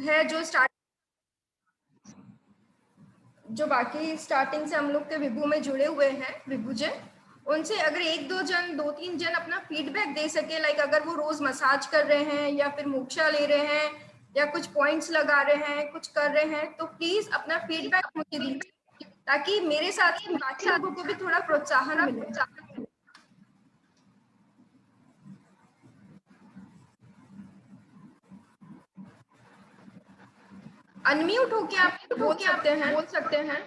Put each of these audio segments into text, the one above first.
है जो बाकी स्टार्टिंग से हम लोग के विभू में जुड़े हुए हैं, विभू जन, उनसे अगर एक दो तीन जन अपना फीडबैक दे सके, लाइक अगर वो रोज मसाज कर रहे हैं या फिर मोक्षा ले रहे हैं या कुछ पॉइंट्स लगा रहे हैं, कुछ कर रहे हैं, तो प्लीज अपना फीडबैक मुझे दीजिए ताकि मेरे साथ ही बाकी लोगों को भी थोड़ा प्रोत्साहन मिले। अनम्यूट होके आप बोल सकते हैं।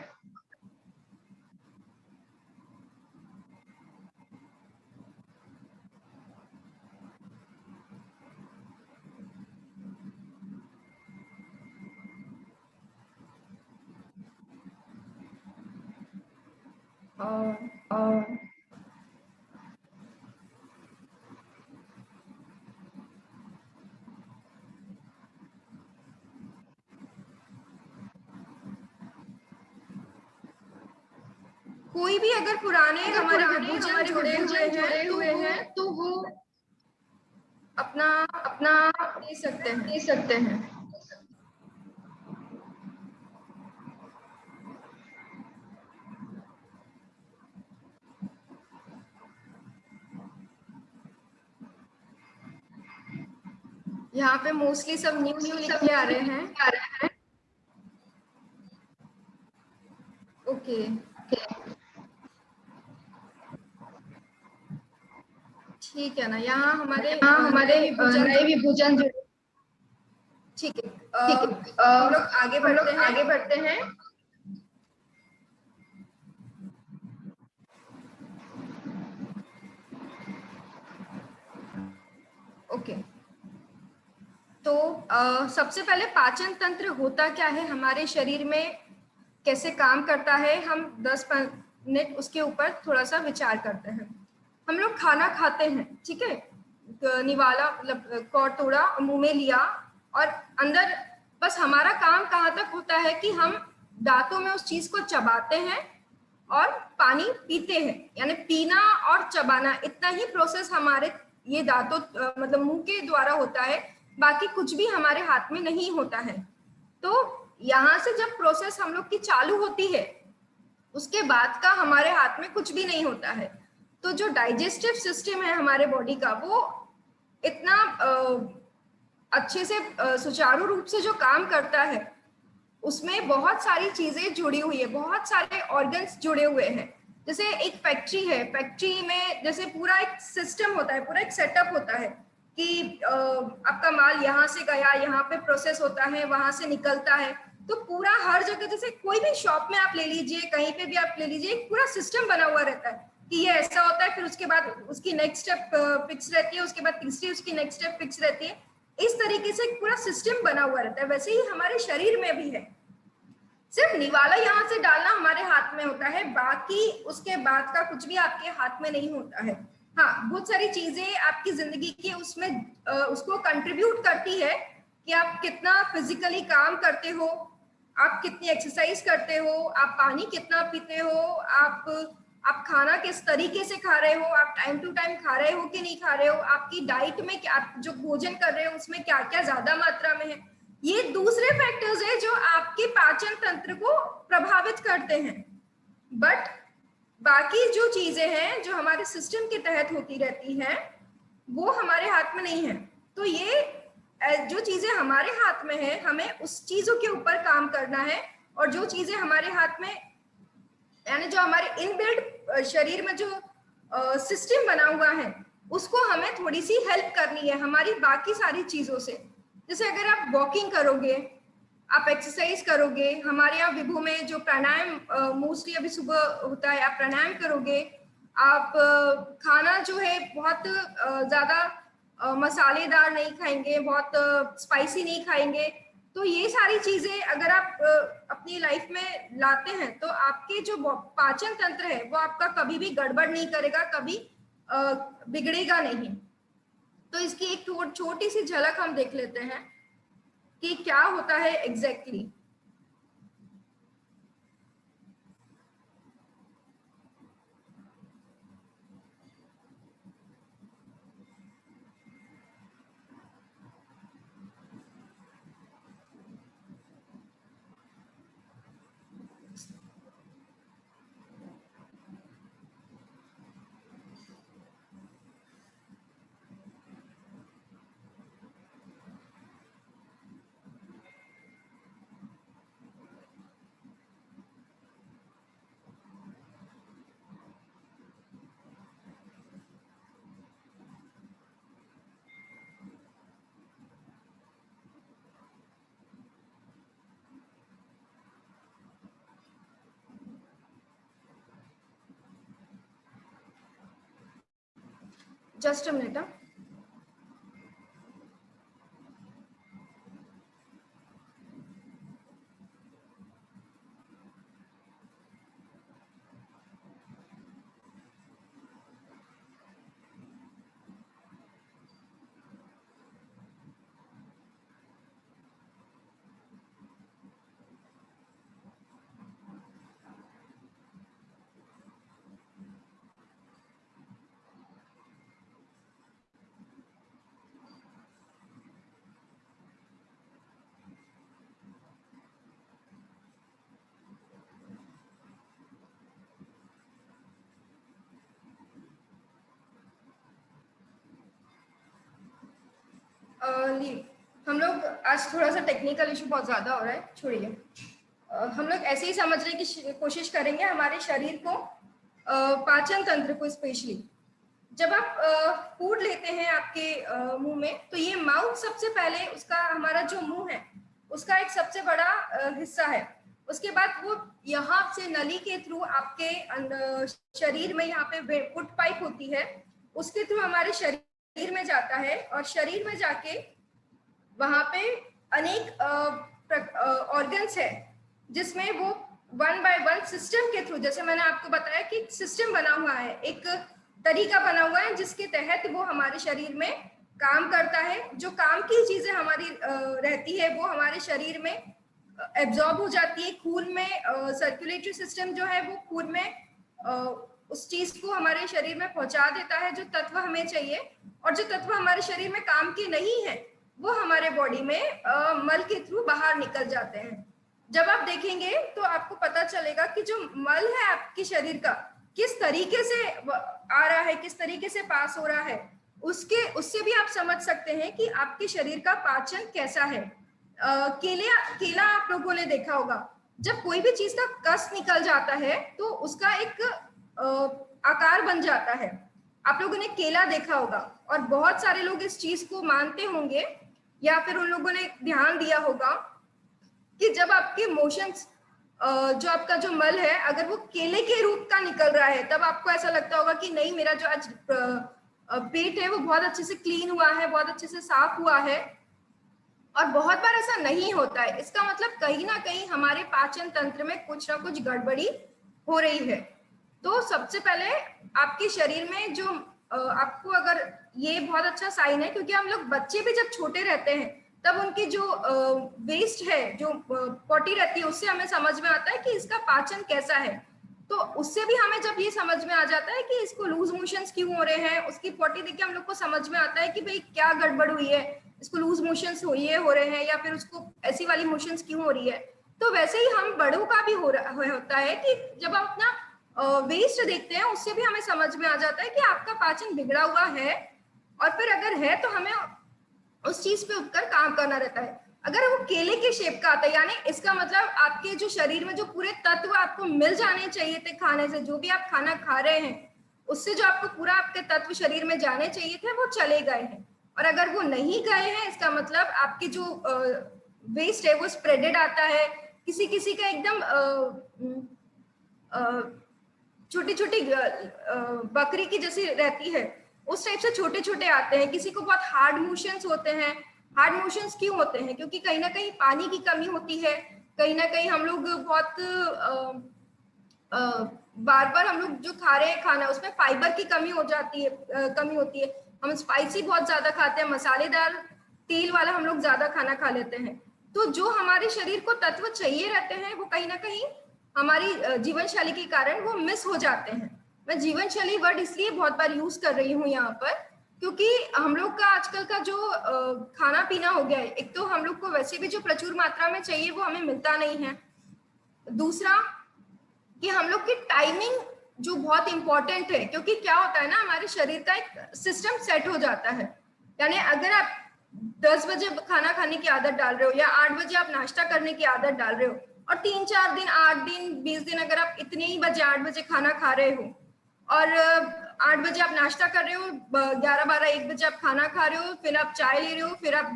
कोई भी अगर पुराने हमारे विभूजन जुड़े हुए हैं तो वो अपना दे सकते हैं। यहाँ पे मोस्टली सब न्यू लिख के आ रहे हैं। ओके, ठीक है ना। यहाँ हमारे नए विभूजन जुड़े। ठीक है, हम लोग आगे बढ़ते हैं। ओके, तो सबसे पहले पाचन तंत्र होता क्या है हमारे शरीर में, कैसे काम करता है, हम 10 मिनट उसके ऊपर थोड़ा सा विचार करते हैं। हम लोग खाना खाते हैं, ठीक है, निवाला मतलब कौर तोड़ा, मुंह में लिया और अंदर, बस हमारा काम कहाँ तक होता है कि हम दांतों में उस चीज को चबाते हैं और पानी पीते हैं, यानी पीना और चबाना, इतना ही प्रोसेस हमारे ये दांतों मतलब मुंह के द्वारा होता है। बाकी कुछ भी हमारे हाथ में नहीं होता है। तो यहाँ से जब प्रोसेस हम लोग की चालू होती है, उसके बाद का हमारे हाथ में कुछ भी नहीं होता है। तो जो डाइजेस्टिव सिस्टम है हमारे बॉडी का, वो इतना अच्छे से सुचारू रूप से जो काम करता है, उसमें बहुत सारी चीजें जुड़ी हुई है, बहुत सारे ऑर्गन्स जुड़े हुए हैं। जैसे एक फैक्ट्री है, फैक्ट्री में जैसे पूरा एक सिस्टम होता है, पूरा एक सेटअप होता है कि आपका माल यहाँ से गया, यहाँ पे प्रोसेस होता है, वहां से निकलता है। तो पूरा हर जगह, जैसे कोई भी शॉप में आप ले लीजिए, कहीं पे भी आप ले लीजिए, एक पूरा सिस्टम बना हुआ रहता है कि ये ऐसा होता है, फिर उसके बाद उसकी नेक्स्ट स्टेप फिक्स रहती है, उसके बाद तीसरी उसकी नेक्स्ट स्टेप फिक्स रहती है। इस तरीके से एक पूरा सिस्टम बना हुआ रहता है। वैसे ही हमारे शरीर में भी है, सिर्फ निवाला यहाँ से डालना हमारे हाथ में होता है, बाकी उसके बाद का कुछ भी आपके हाथ में नहीं होता है। हाँ, बहुत सारी चीजें आपकी जिंदगी की उसमें उसको कंट्रीब्यूट करती है कि आप कितना फिजिकली काम करते हो, आप कितनी एक्सरसाइज करते हो, आप पानी कितना पीते हो, आप खाना किस तरीके से खा रहे हो, आप टाइम टू टाइम खा रहे हो कि नहीं खा रहे हो, आपकी डाइट में क्या, आप जो भोजन कर रहे हो उसमें क्या क्या ज्यादा मात्रा में है। ये दूसरे फैक्टर्स है जो आपके पाचन तंत्र को प्रभावित करते हैं। बट बाकी जो चीजें हैं जो हमारे सिस्टम के तहत होती रहती हैं, वो हमारे हाथ में नहीं है। तो ये जो चीजें हमारे हाथ में है, हमें उस चीजों के ऊपर काम करना है। और जो चीजें हमारे हाथ में, यानी जो हमारे इनबिल्ट शरीर में जो सिस्टम बना हुआ है, उसको हमें थोड़ी सी हेल्प करनी है हमारी बाकी सारी चीजों से। जैसे अगर आप वॉकिंग करोगे, आप एक्सरसाइज करोगे, हमारे यहाँ विभू में जो प्राणायाम मोस्टली अभी सुबह होता है, आप प्राणायाम करोगे, आप खाना जो है बहुत ज्यादा मसालेदार नहीं खाएंगे, बहुत स्पाइसी नहीं खाएंगे। तो ये सारी चीजें अगर आप अपनी लाइफ में लाते हैं, तो आपके जो पाचन तंत्र है वो आपका कभी भी गड़बड़ नहीं करेगा, कभी बिगड़ेगा नहीं। तो इसकी एक छोटी सी झलक हम देख लेते हैं कि क्या होता है एग्जैक्टली। Just a minute. हम लोग आज थोड़ा सा टेक्निकल इशू बहुत ज्यादा हो रहा है, छोड़िए। हम लोग ऐसे ही समझने की कोशिश करेंगे हमारे शरीर को, पाचन तंत्र को स्पेशली। जब आप फूड लेते हैं आपके मुंह में, तो ये माउथ सबसे पहले, उसका हमारा जो मुंह है उसका एक सबसे बड़ा हिस्सा है। उसके बाद वो यहाँ से नली के थ्रू आपके शरीर में, यहाँ पे फूड पाइप होती है, उसके थ्रू हमारे शरीर में जाता है, और शरीर में जाके वहां पे अनेक ऑर्गन्स है, जिसमें वो वन बाय वन सिस्टम के थ्रू, जैसे मैंने आपको बताया कि सिस्टम बना हुआ है, एक तरीका बना हुआ है जिसके तहत वो हमारे शरीर में काम करता है। जो काम की चीजें हमारी रहती है वो हमारे शरीर में एब्जॉर्ब हो जाती है। खून में सर्कुलेटरी सिस्टम जो है वो खून में उस चीज को हमारे शरीर में पहुंचा देता है, जो तत्व हमें चाहिए। और जो तत्व हमारे शरीर में काम के नहीं है वो हमारे बॉडी में मल के थ्रू बाहर निकल जाते हैं। जब आप देखेंगे तो आपको पता चलेगा कि जो मल है आपके शरीर का, किस तरीके से आ रहा है, किस तरीके से पास हो रहा है, उससे भी आप समझ सकते हैं कि आपके शरीर का पाचन कैसा है। केला आप लोगों ने देखा होगा, जब कोई भी चीज का कस निकल जाता है तो उसका एक आकार बन जाता है। आप लोगों ने केला देखा होगा, और बहुत सारे लोग इस चीज को मानते होंगे, या फिर उन लोगों ने ध्यान दिया होगा कि जब आपके मोशंस, जो आपका जो मल है, अगर वो केले के रूप का निकल रहा है, तब आपको ऐसा लगता होगा कि नहीं, मेरा जो आज पेट है वो बहुत अच्छे से क्लीन हुआ है, बहुत अच्छे से साफ हुआ है। और बहुत बार ऐसा नहीं होता है। इसका मतलब कहीं ना कहीं हमारे पाचन तंत्र में कुछ ना कुछ गड़बड़ी हो रही है। तो सबसे पहले आपके शरीर में जो आपको, अगर ये बहुत अच्छा साइन है, क्योंकि हम लोग बच्चे भी जब छोटे रहते हैं तब उनकी जो वेस्ट है, जो पॉटी रहती है, उससे हमें समझ में आता है कि इसका पाचन कैसा है। तो उससे भी हमें जब ये समझ में आ जाता है कि इसको लूज मोशंस क्यों हो रहे हैं, उसकी पॉटी देख के हम लोग को समझ में आता है कि भाई क्या गड़बड़ हुई है, इसको लूज मोशंस हो रहे हैं, या फिर उसको ऐसी वाली मोशंस क्यों हो रही है। तो वैसे ही हम बड़ों का भी होता है कि जब हम अपना वेस्ट देखते हैं, उससे भी हमें समझ में आ जाता है कि आपका पाचन बिगड़ा हुआ है। और फिर अगर है तो हमें उस चीज पे उठकर काम करना रहता है। अगर वो केले के शेप का आता है, यानी इसका मतलब आपके जो शरीर में जो पूरे तत्व आपको मिल जाने चाहिए थे खाने से, जो भी आप खाना खा रहे हैं उससे जो आपको पूरा आपके तत्व शरीर में जाने चाहिए थे, वो चले गए हैं। और अगर वो नहीं गए हैं, इसका मतलब आपके जो वेस्ट है वो स्प्रेडेड आता है। किसी किसी का एकदम छोटी छोटी बकरी की जैसी रहती है, उस टाइप से छोटे छोटे आते हैं। किसी को बहुत हार्ड मोशंस होते हैं। हार्ड मोशंस क्यों होते हैं? क्योंकि कहीं ना कहीं पानी की कमी होती है, कहीं ना कहीं हम लोग बहुत बार बार हम लोग जो खा रहे हैं खाना, उसमें फाइबर की कमी हो जाती है, कमी होती है। हम स्पाइसी बहुत ज्यादा खाते हैं, मसालेदार तेल वाला हम लोग ज्यादा खाना खा लेते हैं। तो जो हमारे शरीर को तत्व चाहिए रहते हैं, वो कहीं ना कहीं हमारी जीवन शैली के कारण वो मिस हो जाते हैं। मैं जीवन शैली वर्ड इसलिए बहुत बार यूज कर रही हूँ यहाँ पर, क्योंकि हम लोग का आजकल का जो खाना पीना हो गया है, एक तो हम लोग को वैसे भी जो प्रचुर मात्रा में चाहिए वो हमें मिलता नहीं है। दूसरा कि हम लोग की टाइमिंग जो बहुत इंपॉर्टेंट है, क्योंकि क्या होता है ना, हमारे शरीर का एक सिस्टम सेट हो जाता है। यानी अगर आप 10 बजे खाना खाने की आदत डाल रहे हो, या 8 बजे आप नाश्ता करने की आदत डाल रहे हो, और 3-4 दिन, 8 दिन, 20 दिन अगर आप इतने ही बजे 8 बजे खाना खा रहे हो, और 8 बजे आप नाश्ता कर रहे हो, 11-12-1 बजे आप खाना खा रहे हो, फिर आप चाय ले रहे हो, फिर आप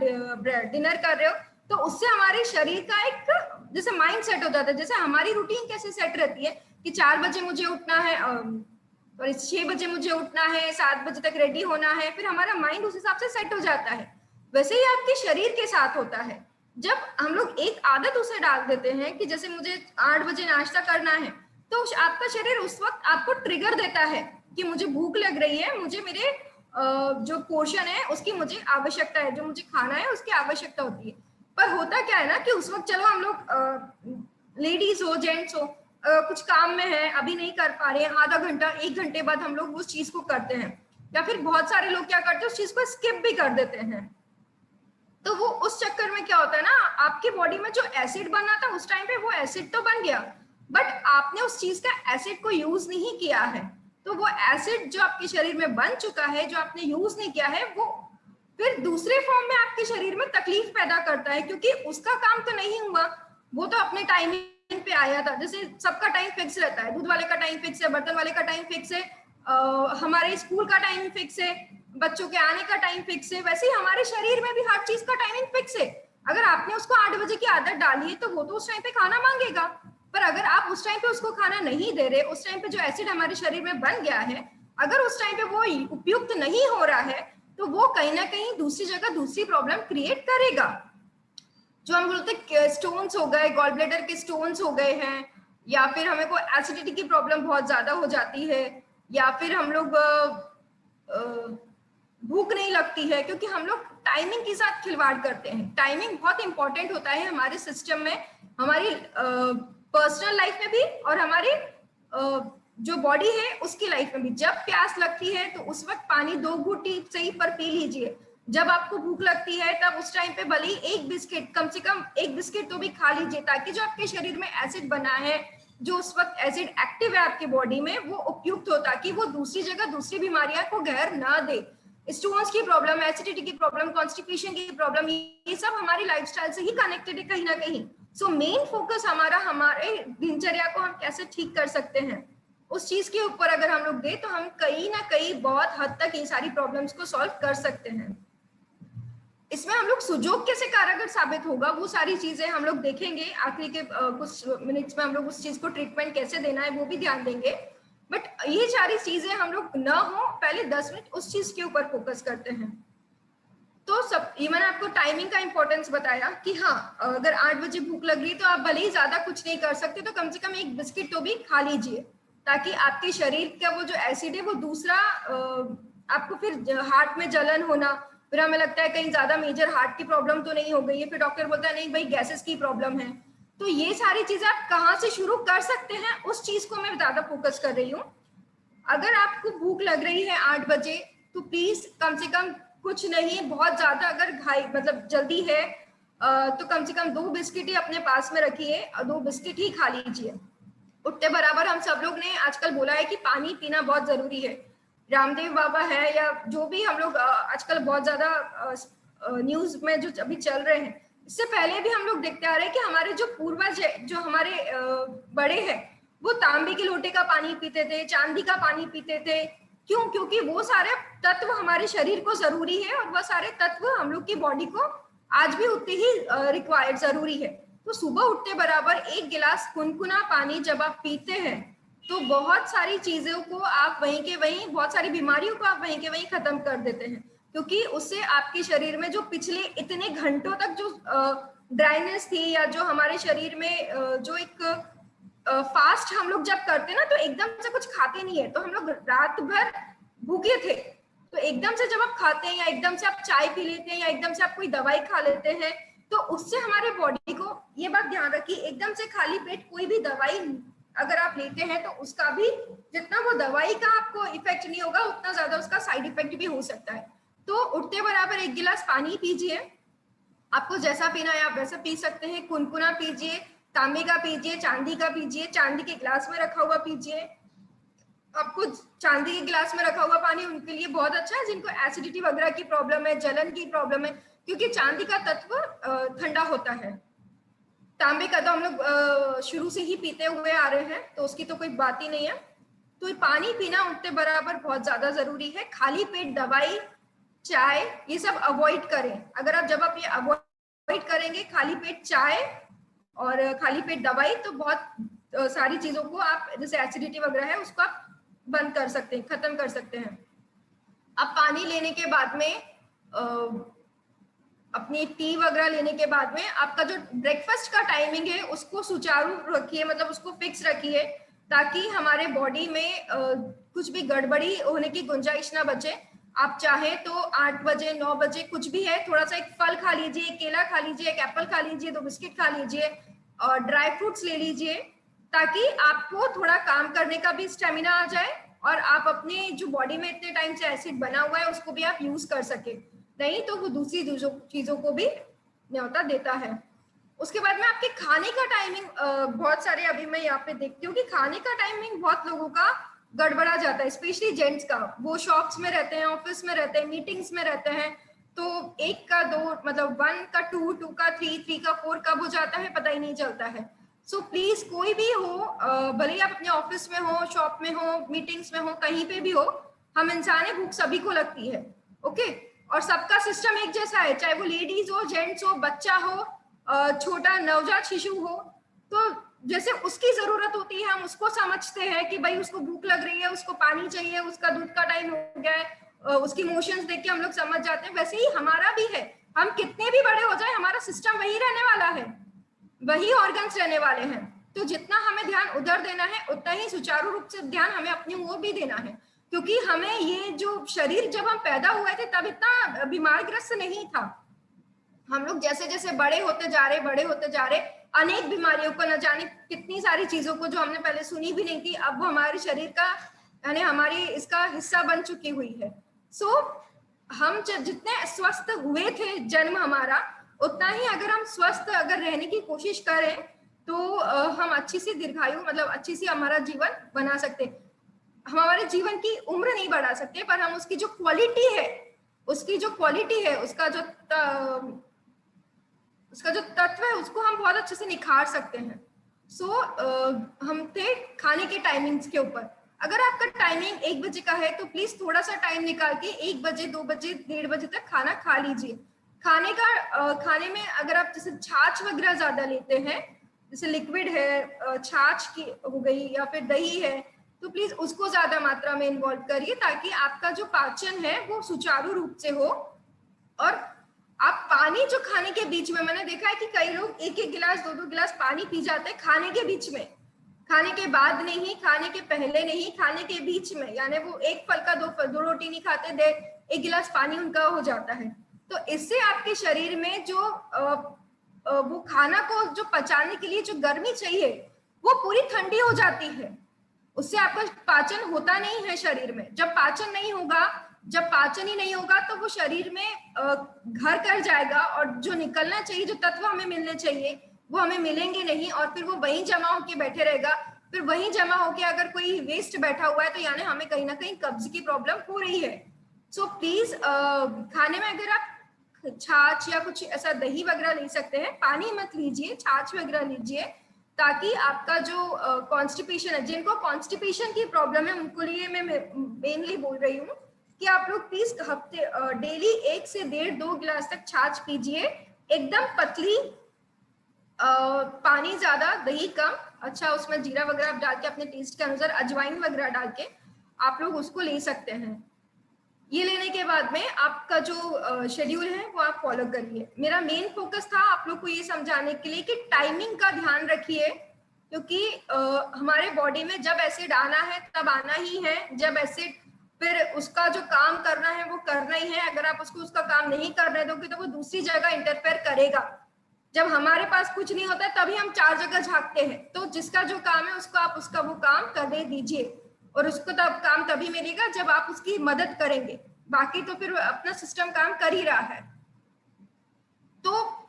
डिनर कर रहे हो, तो उससे हमारे शरीर का एक जैसे माइंड सेट हो जाता है। जैसे हमारी रूटीन कैसे सेट रहती है कि 4 बजे मुझे उठना है, और 6 बजे मुझे उठना है, 7 बजे तक रेडी होना है, फिर हमारा माइंड उस हिसाब से सेट हो जाता है। वैसे ही आपके शरीर के साथ होता है। जब हम लोग एक आदत उसे डाल देते हैं कि जैसे मुझे 8 बजे नाश्ता करना है, तो आपका शरीर उस वक्त आपको ट्रिगर देता है कि मुझे भूख लग रही है, मुझे मेरे जो पोर्शन है उसकी मुझे आवश्यकता है, जो मुझे खाना है उसकी आवश्यकता होती है। पर होता क्या है ना कि उस वक्त चलो हम लोग लेडीज हो, जेंट्स हो, कुछ काम में है, अभी नहीं कर पा रहे हैं, आधा घंटा 1 घंटे बाद हम लोग उस चीज को करते हैं, या फिर बहुत सारे लोग क्या करते हैं, उस चीज को स्किप भी कर देते हैं। तो वो उस चक्कर में क्या होता है ना, आपकी बॉडी में जो एसिड बना था उस टाइम पे वो एसिड तो बन गया, बट आपने उस चीज का एसिड को यूज नहीं किया है। तो वो एसिड जो आपके शरीर में बन चुका है, जो आपने यूज नहीं किया है, वो फिर दूसरे फॉर्म में आपके शरीर में तकलीफ पैदा करता है, क्योंकि उसका काम तो नहीं हुआ, वो तो अपने टाइमिंग पे आया था। जैसे सबका टाइम फिक्स रहता है, दूध वाले का टाइम फिक्स है, बर्तन वाले का टाइम फिक्स है, हमारे स्कूल का टाइम फिक्स है, बच्चों के आने का टाइम फिक्स है, वैसे ही हमारे शरीर में भी हर चीज का टाइमिंग फिक्स है। अगर आपने उसको 8 बजे की आदत डाली है तो वो तो उस टाइम पे खाना मांगेगा, पर अगर आप उस टाइम पे उसको खाना नहीं दे रहे, उस टाइम पे जो एसिड हमारे शरीर में बन गया है, अगर उस टाइम पे वो उपयुक्त नहीं हो रहा है, तो वो कहीं ना कहीं दूसरी जगह दूसरी प्रॉब्लम क्रिएट करेगा। जो हम बोलते स्टोन्स हो गए, गॉल ब्लैडर के स्टोन्स हो गए हैं, या फिर हमें को एसिडिटी की प्रॉब्लम बहुत ज्यादा हो जाती है, या फिर हम लोग भूख नहीं लगती है, क्योंकि हम लोग टाइमिंग के साथ खिलवाड़ करते हैं। टाइमिंग बहुत इंपॉर्टेंट होता है हमारे सिस्टम में, हमारी पर्सनल लाइफ में भी, और हमारी जो बॉडी है उसकी लाइफ में भी। जब प्यास लगती है तो उस वक्त पानी 2 घूंट सही पर पी लीजिए। जब आपको भूख लगती है तब उस टाइम पे भले ही एक बिस्किट, कम से कम एक बिस्किट तो भी खा लीजिए, ताकि जो आपके शरीर में एसिड बना है, जो उस वक्त एसिड एक्टिव है आपकी बॉडी में, वो उपयुक्त हो, ताकि वो दूसरी जगह दूसरी बीमारियां को घेर ना दे। स्टोन्स की प्रॉब्लम, एसिडिटी की प्रॉब्लम, कॉन्स्टिपेशन की प्रॉब्लम, ये सब हमारी लाइफस्टाइल से ही कनेक्टेड है कहीं ना कहीं। सो मेन फोकस हमारा हमारे दिनचर्या को हम कैसे ठीक कर सकते हैं, उस चीज के ऊपर अगर हम लोग दे, तो हम कहीं ना कहीं बहुत हद तक इन सारी प्रॉब्लम्स को सॉल्व कर सकते हैं। इसमें हम लोग सुजोग कैसे कारगर साबित होगा, वो सारी चीजें हम लोग देखेंगे आखिरी के कुछ मिनट्स में। हम लोग उस चीज को ट्रीटमेंट कैसे देना है वो भी ध्यान देंगे, बट ये सारी चीजें हम लोग न हो, पहले 10 मिनट उस चीज के ऊपर फोकस करते हैं। तो सब ये मैंने आपको टाइमिंग का इंपॉर्टेंस बताया कि हाँ, अगर 8 बजे भूख लग रही है तो आप भले ही ज्यादा कुछ नहीं कर सकते, तो कम से कम एक बिस्किट तो भी खा लीजिए, ताकि आपके शरीर का वो जो एसिड है वो दूसरा आपको फिर हार्ट में जलन होना, फिर हमें लगता है कहीं ज्यादा मेजर हार्ट की प्रॉब्लम तो नहीं हो गई है, फिर डॉक्टर बोलता है नहीं भाई गैसेस की प्रॉब्लम है। तो ये सारी चीजें आप कहाँ से शुरू कर सकते हैं, उस चीज को मैं ज्यादा फोकस कर रही हूँ। अगर आपको भूख लग रही है 8 बजे, तो प्लीज कम से कम कुछ नहीं, बहुत ज्यादा अगर घाई मतलब जल्दी है तो कम से कम 2 बिस्किट ही अपने पास में रखिए, और 2 बिस्किट ही खा लीजिए। उठते बराबर हम सब लोग ने आजकल बोला है कि पानी पीना बहुत जरूरी है। रामदेव बाबा है, या जो भी हम लोग आजकल बहुत ज्यादा न्यूज में जो अभी चल रहे हैं, इससे पहले भी हम लोग देखते आ रहे हैं कि हमारे जो पूर्वज है, जो हमारे बड़े हैं, वो तांबे के लोटे का पानी पीते थे, चांदी का पानी पीते थे। क्यों? क्योंकि वो सारे तत्व हमारे शरीर को जरूरी है, और वो सारे तत्व हम लोग की बॉडी को आज भी उतने ही रिक्वायर्ड जरूरी है। तो सुबह उठते बराबर 1 गिलास गुनगुना पानी जब आप पीते हैं, तो बहुत सारी चीजों को आप वहीं के वहीं, बहुत सारी बीमारियों को आप वहीं के वहीं खत्म कर देते हैं, क्योंकि उससे आपके शरीर में जो पिछले इतने घंटों तक जो ड्राइनेस थी, या जो हमारे शरीर में जो एक फास्ट हम लोग जब करते हैं ना, तो एकदम से कुछ खाते नहीं है, तो हम लोग रात भर भूखे थे, तो एकदम से जब आप खाते हैं, या एकदम से आप चाय पी लेते हैं, या एकदम से आप कोई दवाई खा लेते हैं, तो उससे हमारे बॉडी को, ये बात ध्यान रखिए, एकदम से खाली पेट कोई भी दवाई अगर आप लेते हैं, तो उसका भी जितना वो दवाई का आपको इफेक्ट नहीं होगा, उतना ज्यादा उसका साइड इफेक्ट भी हो सकता है। तो उठते बराबर 1 गिलास पानी पीजिए, आपको जैसा पीना है आप वैसा पी सकते हैं। कुनकुना पीजिए, तांबे का पीजिए, चांदी का पीजिए, चांदी के गिलास में रखा हुआ पीजिए। आपको चांदी के गिलास में रखा हुआ पानी उनके लिए बहुत अच्छा है जिनको एसिडिटी वगैरह की प्रॉब्लम है, जलन की प्रॉब्लम है, क्योंकि चांदी का तत्व ठंडा होता है। तांबे का तो हम लोग शुरू से ही पीते हुए आ रहे हैं, तो उसकी तो कोई बात ही नहीं है। तो पानी पीना उठते बराबर बहुत ज्यादा जरूरी है। खाली पेट दवाई, चाय, ये सब अवॉइड करें। अगर आप जब आप ये अवॉइड करेंगे, खाली पेट चाय और खाली पेट दवाई, तो बहुत सारी चीजों को आप, जैसे एसिडिटी वगैरह है, उसको आप बंद कर सकते हैं, खत्म कर सकते हैं। अब पानी लेने के बाद में अपनी टी वगैरह लेने के बाद में आपका जो ब्रेकफास्ट का टाइमिंग है उसको सुचारू रखिए, मतलब उसको फिक्स रखिए, ताकि हमारे बॉडी में कुछ भी गड़बड़ी होने की गुंजाइश ना बचे। आप चाहे तो 8 बजे 9 बजे कुछ भी है, थोड़ा सा एक फल खा लीजिए, एक केला खा लीजिए, एक एप्पल खा लीजिए, 2 बिस्किट खा लीजिए और ड्राई फ्रूट्स ले लीजिए, ताकि आपको थोड़ा काम करने का भी स्टेमिना आ जाए और आप अपने जो बॉडी में इतने टाइम से एसिड बना हुआ है उसको भी आप यूज कर सके, नहीं तो वो दूसरी चीजों को भी न्योता देता है। उसके बाद में आपके खाने का टाइमिंग, बहुत सारे अभी मैं यहाँ पे देखती हूँ कि खाने का टाइमिंग बहुत लोगों का गड़बड़ा जाता है, स्पेशली जेंट्स का। वो शॉप्स में रहते हैं, ऑफिस में रहते हैं, मीटिंग्स में रहते हैं, तो 1 का 2 मतलब 1 का 2, 2 का 3, 3 का 4 कब हो जाता है पता ही नहीं चलता है। सो प्लीज कोई भी हो, भले ही आप अपने ऑफिस में हो, शॉप में हो, मीटिंग्स में हो, कहीं पे भी हो, हम इंसान है, भूख सभी को लगती है। ओके, और सबका सिस्टम एक जैसा है, चाहे वो लेडीज हो, जेंट्स हो, बच्चा हो, छोटा नवजात शिशु हो, तो जैसे उसकी जरूरत होती है हम उसको समझते हैं कि भाई उसको भूख लग रही है, उसको पानी चाहिए, उसका दूध का टाइम हो गया है, उसकी मोशंस देख के हम लोग समझ जाते हैं। वैसे ही हमारा भी है, हम कितने भी बड़े हो जाए हमारा सिस्टम वही रहने वाला है, वही ऑर्गन्स रहने वाले हैं। तो जितना हमें ध्यान उधर देना है उतना ही सुचारू रूप से ध्यान हमें अपनी ओर भी देना है, क्योंकि हमें ये जो शरीर जब हम पैदा हुए थे तब इतना बीमारग्रस्त नहीं था। हम लोग जैसे जैसे बड़े होते जा रहे अनेक बीमारियों को, न जाने कितनी सारी चीजों को जो हमने पहले सुनी भी नहीं थी, अब हमारे शरीर का यानी हमारी इसका हिस्सा बन चुकी हुई है। सो हम जितने स्वस्थ हुए थे जन्म हमारा, उतना ही अगर हम स्वस्थ अगर रहने की कोशिश करें तो हम अच्छी सी दीर्घायु मतलब अच्छी सी हमारा जीवन बना सकते। हम हमारे जीवन की उम्र नहीं बढ़ा सकते, पर हम उसकी जो क्वालिटी है, उसका जो तत्व है उसको हम बहुत अच्छे से निखार सकते हैं। सो हम थे खाने के टाइमिंग्स के ऊपर। अगर आपका टाइमिंग 1 बजे का है तो प्लीज थोड़ा सा टाइम निकाल के 1 बजे 2 बजे 1:30 बजे तक खाना खा लीजिए। खाने में अगर आप जैसे छाछ वगैरह ज्यादा लेते हैं, जैसे लिक्विड है, छाछ की हो गई या फिर दही है, तो प्लीज उसको ज्यादा मात्रा में इन्वॉल्व करिए, ताकि आपका जो पाचन है वो सुचारू रूप से हो। और आप पानी जो खाने के बीच में, मैंने देखा है कि कई लोग 1-1 गिलास 2-2 गिलास पानी पी जाते हैं खाने के बीच में, खाने के बाद नहीं, खाने के पहले नहीं, खाने के बीच में, यानी वो एक फल का दो रोटी नहीं खाते, 1 गिलास पानी उनका हो जाता है। तो इससे आपके शरीर में जो वो खाना को जो पचाने के लिए जो गर्मी चाहिए वो पूरी ठंडी हो जाती है, उससे आपका पाचन होता नहीं है शरीर में। जब पाचन ही नहीं होगा तो वो शरीर में घर कर जाएगा, और जो निकलना चाहिए, जो तत्व हमें मिलने चाहिए वो हमें मिलेंगे नहीं, और फिर वो वहीं जमा होके बैठे रहेगा। फिर वहीं जमा होके अगर कोई वेस्ट बैठा हुआ है तो यानी हमें कहीं ना कहीं कब्ज की प्रॉब्लम हो रही है। सो प्लीज खाने में अगर आप छाछ या कुछ ऐसा दही वगैरह ले सकते हैं, पानी मत लीजिए, छाछ वगैरह लीजिए, ताकि आपका जो कॉन्स्टिपेशन है, जिनको कॉन्स्टिपेशन की प्रॉब्लम है उनको लिए मैं मेनली बोल रही हूँ कि आप लोग प्लीज हफ्ते डेली 1 से 1.5-2 गिलास तक छाछ पीजिए, एकदम पतली, पानी ज्यादा दही कम। अच्छा, उसमें जीरा वगैरह आप डाल के अपने टेस्ट के अनुसार अजवाइन वगैरह डाल के आप लोग उसको ले सकते हैं। ये लेने के बाद में आपका जो शेड्यूल है वो आप फॉलो करिए। मेरा मेन फोकस था आप लोग को ये समझाने के लिए कि टाइमिंग का ध्यान रखिए, क्योंकि हमारे बॉडी में जब एसिड आना है तब आना ही है, जब एसिड फिर उसका जो काम करना है वो करना ही है। अगर आप उसको उसका काम नहीं करने दोगे तो वो दूसरी जगह इंटरफेयर करेगा। जब हमारे पास कुछ नहीं होता है तभी हम 4 जगह झांकते हैं, तो जिसका जो काम है उसको आप उसका वो काम करने दीजिए, और उसको तब काम तभी मिलेगा जब आप उसकी मदद करेंगे, बाकी तो फिर अपना सिस्टम काम कर ही रहा है। तो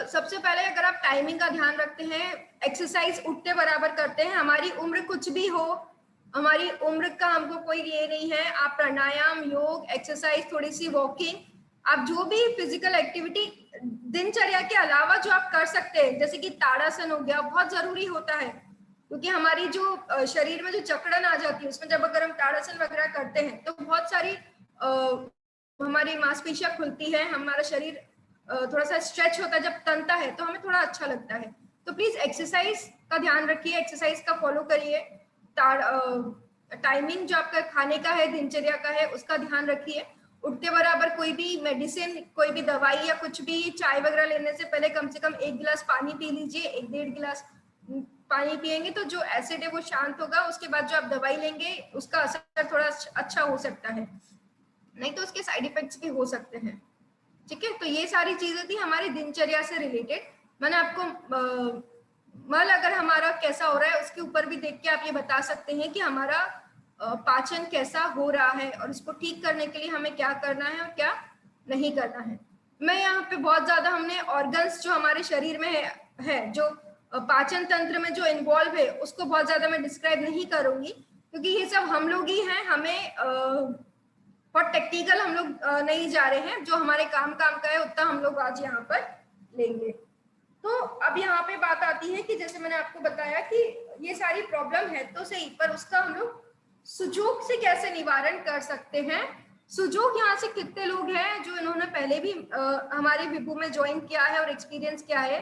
सबसे पहले अगर आप टाइमिंग का ध्यान रखते हैं, एक्सरसाइज उठते बराबर करते हैं, हमारी उम्र कुछ भी हो, हमारी उम्र का हमको कोई ये नहीं है, आप प्राणायाम, योग, एक्सरसाइज, थोड़ी सी वॉकिंग, आप जो भी फिजिकल एक्टिविटी दिनचर्या के अलावा जो आप कर सकते हैं, जैसे कि ताड़ासन हो गया, बहुत जरूरी होता है, क्योंकि हमारी जो शरीर में जो जकड़न आ जाती है उसमें जब अगर हम ताड़ासन वगैरह करते हैं तो बहुत सारी हमारी मांसपेशियां खुलती है, हमारा शरीर थोड़ा सा स्ट्रेच होता है, जब तनता है तो हमें थोड़ा अच्छा लगता है। तो प्लीज एक्सरसाइज का ध्यान रखिए, एक्सरसाइज का फॉलो करिए, टाइमिंग जो आपका खाने का है, दिनचर्या का है, उसका ध्यान रखिए। उठते बराबर कोई भी मेडिसिन, कोई भी दवाई या कुछ भी चाय वगैरह लेने से पहले कम से कम 1 गिलास पानी पी लीजिए। 1-1.5 गिलास पानी पिएंगे तो जो एसिड है वो शांत होगा। उसके बाद जो आप दवाई लेंगे उसका असर थोड़ा अच्छा हो सकता है, नहीं तो उसके साइड इफेक्ट्स भी हो सकते हैं। ठीक है, तो ये सारी चीजें थी हमारी दिनचर्या से रिलेटेड। मैंने आपको मल अगर हमारा कैसा हो रहा है उसके ऊपर भी देख के आप ये बता सकते हैं कि हमारा पाचन कैसा हो रहा है और इसको ठीक करने के लिए हमें क्या करना है और क्या नहीं करना है। मैं यहाँ पे बहुत ज्यादा हमने ऑर्गन्स जो हमारे शरीर में है जो पाचन तंत्र में जो इन्वॉल्व है उसको बहुत ज्यादा मैं डिस्क्राइब नहीं करूंगी, क्योंकि ये सब हम लोग ही हैं। हमें बहुत टेक्निकल हम लोग नहीं जा रहे हैं। जो हमारे काम का है उतना हम लोग आज यहाँ पर लेंगे। तो अब यहाँ पे बात आती है कि जैसे मैंने आपको बताया कि ये सारी प्रॉब्लम है तो सही, पर उसका हम लोग सुजोग से कैसे निवारण कर सकते हैं। सुजोग यहाँ से कितने लोग हैं जो इन्होंने पहले भी हमारे विभू में ज्वाइन किया है और एक्सपीरियंस किया है?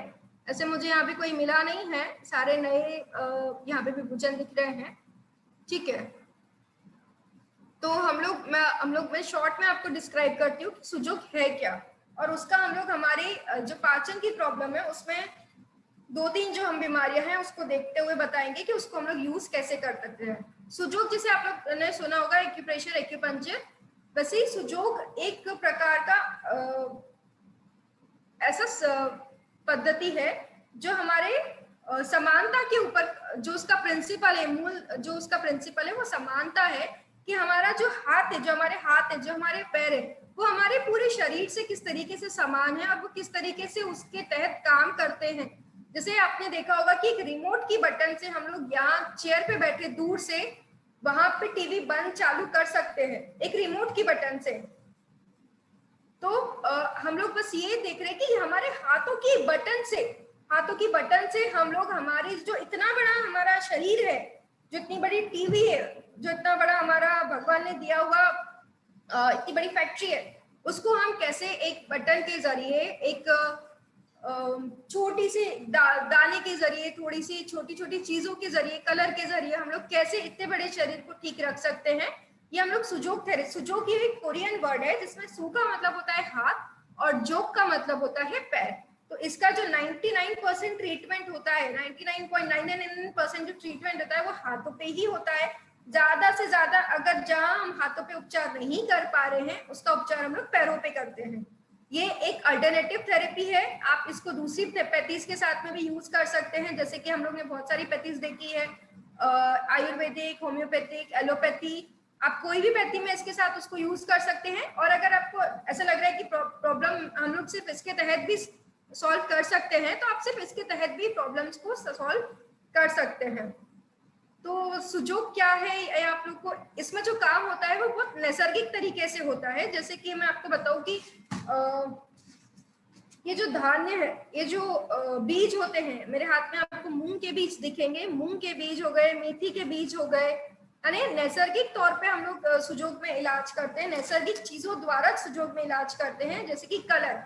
ऐसे मुझे यहाँ पे कोई मिला नहीं है, सारे नए यहाँ पे विभूजन दिख रहे हैं। ठीक है, तो हम लोग मैं शॉर्ट में आपको डिस्क्राइब करती हूँ कि सुजोग है क्या, और उसका हम लोग हमारे जो पाचन की प्रॉब्लम है उसमें 2-3 जो हम बीमारियां हैं उसको देखते हुए बताएंगे कि उसको हम लोग यूज कैसे कर सकते हैं। सुजोग जिसे आप लोग ने सुना होगा एक्यूप्रेशर, एक्यूपंक्चर, वैसे ही सुजोग एक प्रकार का ऐसा पद्धति है जो हमारे समानता के ऊपर, जो उसका प्रिंसिपल है, मूल जो उसका प्रिंसिपल है वो समानता है कि हमारा जो हाथ है, जो हमारे हाथ है, जो हमारे पैर है, वो हमारे पूरे शरीर से किस तरीके से समान है और वो किस तरीके से उसके तहत काम करते हैं। जैसे आपने देखा होगा कि एक रिमोट की बटन से हम लोग यहाँ चेयर पे बैठे दूर से वहां पे टीवी बंद चालू कर सकते हैं एक रिमोट की बटन से। तो हम लोग बस ये देख रहे हैं कि हमारे हाथों की बटन से हम लोग हमारे जो इतना बड़ा हमारा शरीर है, जो इतनी बड़ी टीवी है, जो इतना बड़ा हमारा भगवान ने दिया हुआ इतनी बड़ी फैक्ट्री है, उसको हम कैसे एक बटन के जरिए, एक छोटी सी दाने के जरिए, थोड़ी सी छोटी छोटी चीजों के जरिए, कलर के जरिए हम लोग कैसे इतने बड़े शरीर को ठीक रख सकते हैं। ये हम लोग सुजोग थेरेपी, सुजोग ये एक कोरियन वर्ड है जिसमें सु का मतलब होता है हाथ और जोग का मतलब होता है पैर। तो इसका जो 99% ट्रीटमेंट होता है, 99.99% जो ट्रीटमेंट होता है वो हाथों पे ही होता है। ज्यादा से ज्यादा अगर जहां हम हाथों पे उपचार नहीं कर पा रहे हैं उसका उपचार हम लोग पैरों पे करते हैं। ये एक अल्टरनेटिव थेरेपी है। आप इसको दूसरी पैथीज के साथ में भी यूज कर सकते हैं, जैसे कि हम लोग ने बहुत सारी पैथीज देखी है, आयुर्वेदिक, होम्योपैथिक, एलोपैथी। आप कोई भी पैथी में इसके साथ उसको यूज कर सकते हैं। और अगर आपको ऐसा लग रहा है कि प्रॉब्लम हम लोग सिर्फ इसके तहत भी सॉल्व कर सकते हैं तो आप सिर्फ इसके तहत भी प्रॉब्लम्स को सॉल्व कर सकते हैं। तो सुजोग क्या है, ये आप लोग को इसमें जो काम होता है वो बहुत नैसर्गिक तरीके से होता है। जैसे कि मैं आपको बताऊं कि ये जो धान्य है, ये जो बीज होते हैं, मेरे हाथ में आपको मूंग के बीज दिखेंगे, मूंग के बीज हो गए, मेथी के बीज हो गए, यानी नैसर्गिक तौर पे हम लोग सुजोग में इलाज करते हैं, नैसर्गिक चीजों द्वारा सुजोग में इलाज करते हैं। जैसे कि कलर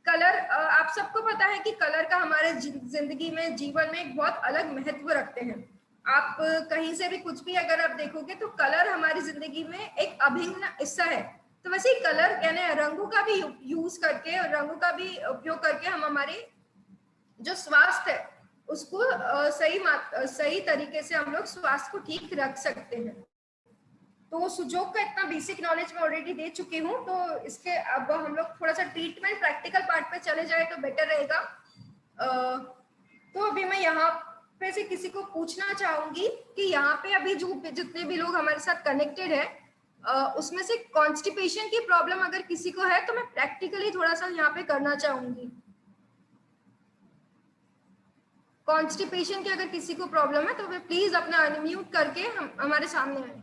आप सबको पता है कि कलर का हमारे जिंदगी में, जीवन में एक बहुत अलग महत्व रखते हैं। आप कहीं से भी कुछ भी अगर आप देखोगे तो कलर हमारी जिंदगी में एक अभिन्न हिस्सा है। तो वैसे ही कलर यानी रंगों का भी यूज करके और रंगों का भी उपयोग करके हम हमारे जो स्वास्थ्य है उसको सही तरीके से हम लोग स्वास्थ्य को ठीक रख सकते हैं। तो सुजोग का इतना बेसिक नॉलेज मैं ऑलरेडी दे चुकी हूँ, तो इसके अब हम लोग थोड़ा सा ट्रीटमेंट प्रैक्टिकल पार्ट पे चले जाए तो बेटर रहेगा। तो अभी मैं यहाँ पे से किसी को पूछना चाहूंगी कि यहाँ पे अभी जो जितने भी लोग हमारे साथ कनेक्टेड है उसमें से कॉन्स्टिपेशन की प्रॉब्लम अगर किसी को है तो मैं प्रैक्टिकली थोड़ा सा यहाँ पे करना चाहूंगी। कॉन्स्टिपेशन की अगर किसी को प्रॉब्लम है तो वे प्लीज अपना अनम्यूट करके हमारे सामने आए।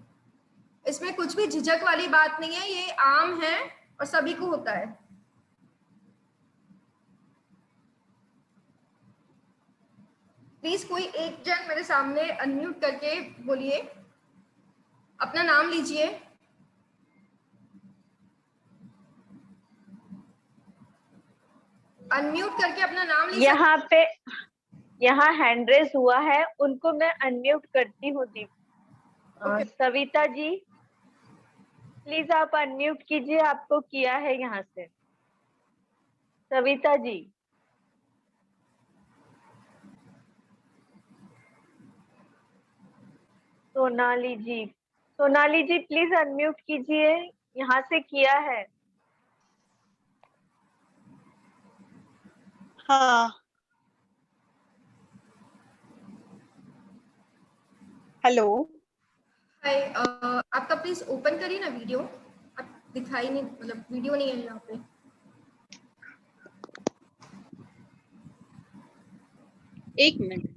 इसमें कुछ भी झिझक वाली बात नहीं है, ये आम है और सभी को होता है। प्लीज कोई एक जन मेरे सामने अनम्यूट करके बोलिए, अपना नाम लीजिए। अनम्यूट करके अपना नाम लीजिए। यहाँ हैंड रेज हुआ है, उनको मैं अनम्यूट करती हूँ दीप। सविता जी प्लीज आप अनम्यूट कीजिए, आपको किया है यहाँ से। सविता जी। सोनाली जी प्लीज अनम्यूट कीजिए, यहाँ से किया है। हाँ। हेलो। हाय, आपका प्लीज ओपन करिए ना वीडियो। आप दिखाई नहीं, मतलब वीडियो नहीं है यहाँ पे। एक मिनट।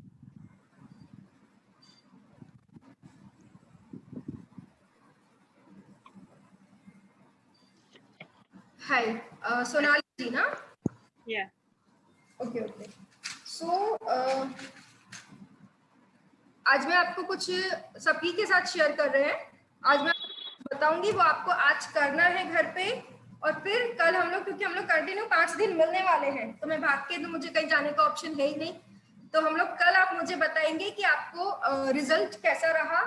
हाय, सोनाली जी ना? या ओके ओके। सो आज मैं आपको कुछ सभी के साथ शेयर कर रहे हैं। आज मैं बताऊंगी, वो आपको आज करना है घर पे। और फिर कल हम लोग, क्योंकि हम लोग कंटिन्यू 5 दिन मिलने वाले हैं, तो मैं भाग के तो मुझे कहीं जाने का ऑप्शन है ही नहीं। तो हम लोग कल, आप मुझे बताएंगे कि आपको रिजल्ट कैसा रहा